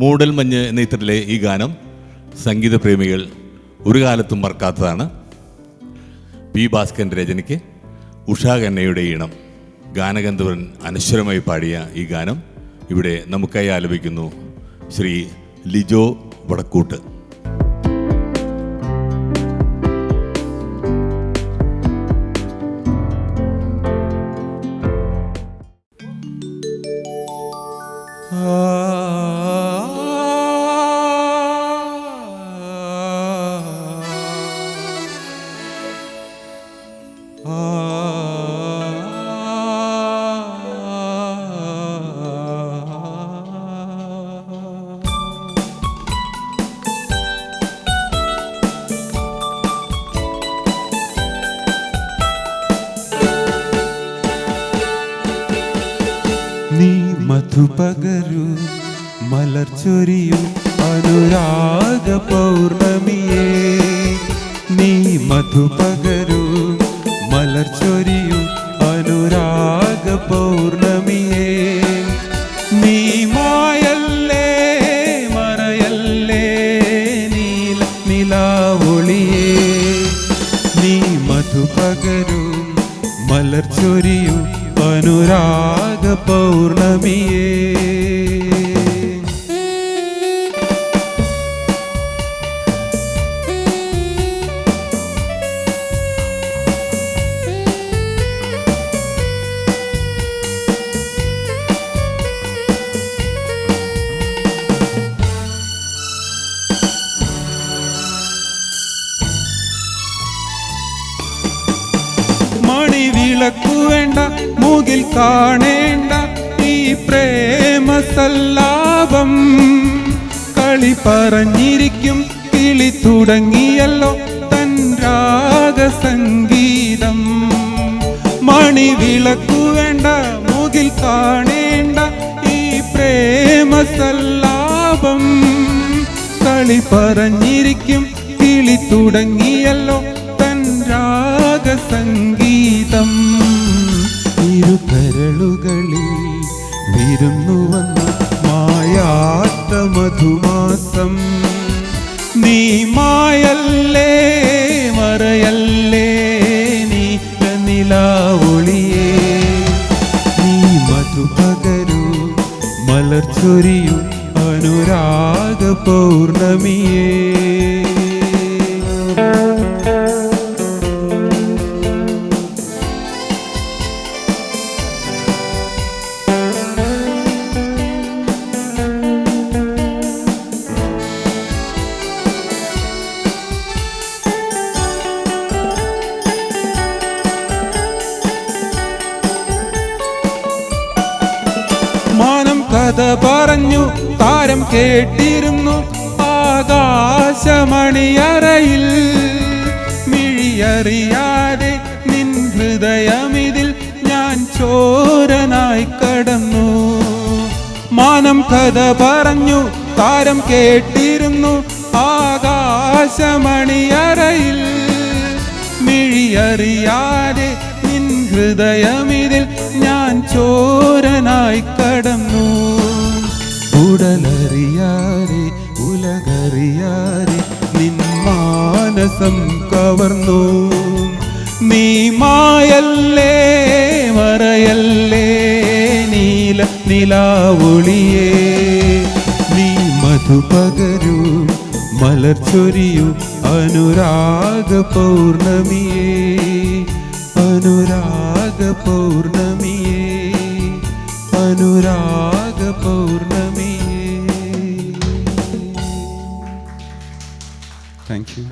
മൂടൽമഞ്ഞ് എന്ന ചിത്രത്തിലെ ഈ ഗാനം സംഗീത പ്രേമികൾ ഒരു കാലത്തും മറക്കാത്തതാണ്. പി ഭാസ്കരൻ്റെ രചനയ്ക്ക് ഉഷാ കന്നയുടെ ഈണം, ഗാനഗന്ധർവൻ അനശ്വരമായി പാടിയ ഈ ഗാനം ഇവിടെ നമുക്കായി ആലപിക്കുന്നു ശ്രീ ലിജോ വടക്കൂട്ട്. നീ മധുപകരു മലർച്ചൊരിയു അനുരാഗ പൗർണമിയേ, നീ മധുപകരു മലർച്ചൊരിയു അനുരാഗ പൗർണമിയേ, നീ മായല്ലേ മറയല്ലേ നീല നിലാവൊളിയേ, നീ മധുപകരു മലർച്ചൊരിയു അനുരാഗ പൗർണമിയേ. മണിവിളക്കു വേണ്ട, മുകിൽ കാണേണ്ട ഈ പ്രേമ സല്ലാപം, കളി പറഞ്ഞിരിക്കും കിളി തുടങ്ങിയല്ലോ തൻ രാഗസംഗീതം. മണിവിളക്കു വേണ്ട, മുകിൽ കാണേണ്ട ഈ പ്രേമ സല്ലാപം, കളി പറഞ്ഞിരിക്കും കിളി തുടങ്ങിയല്ലോ തൻ രാഗസംഗീതം. ഇരുകരളുകളിൽ വിരുന്നു വന്ന മായാത്ത മധുമാസം, നീ മായല്ലേ മറയല്ലേ നീ നിലാവൊളിയേ, നീ മധുപകരു മലർച്ചൊരിയു അനുരാഗ പൗർണമിയേ. മാനം കഥ പറഞ്ഞു താരം കേട്ടിരുന്നു ആകാശമണിയറയിൽ, മിഴിയറിയാതെ നിൻ ഹൃദയമിതിൽ ഞാൻ ചോരനായി കടന്നു. മാനം കഥ പറഞ്ഞു താരം കേട്ടിരുന്നു ആകാശമണിയറയിൽ, മിഴിയറിയാതെ നിൻ ഹൃദയമിതിൽ ഞാൻ ചോരനായി കടന്നു. ഉടലറിയാതെ ഉലകറിയാതെ നിൻ മാനസം കവർന്നു, നീ മായല്ലേ മറയല്ലേ നീല നിലാവൊളിയേ, നീ മധുപകരു മലർച്ചൊരിയു അനുരാഗ പൗർണമിയേ, അനുരാഗ പൗർണമിയേ, അനുരാഗ പൗർണമിയേ. Thank you.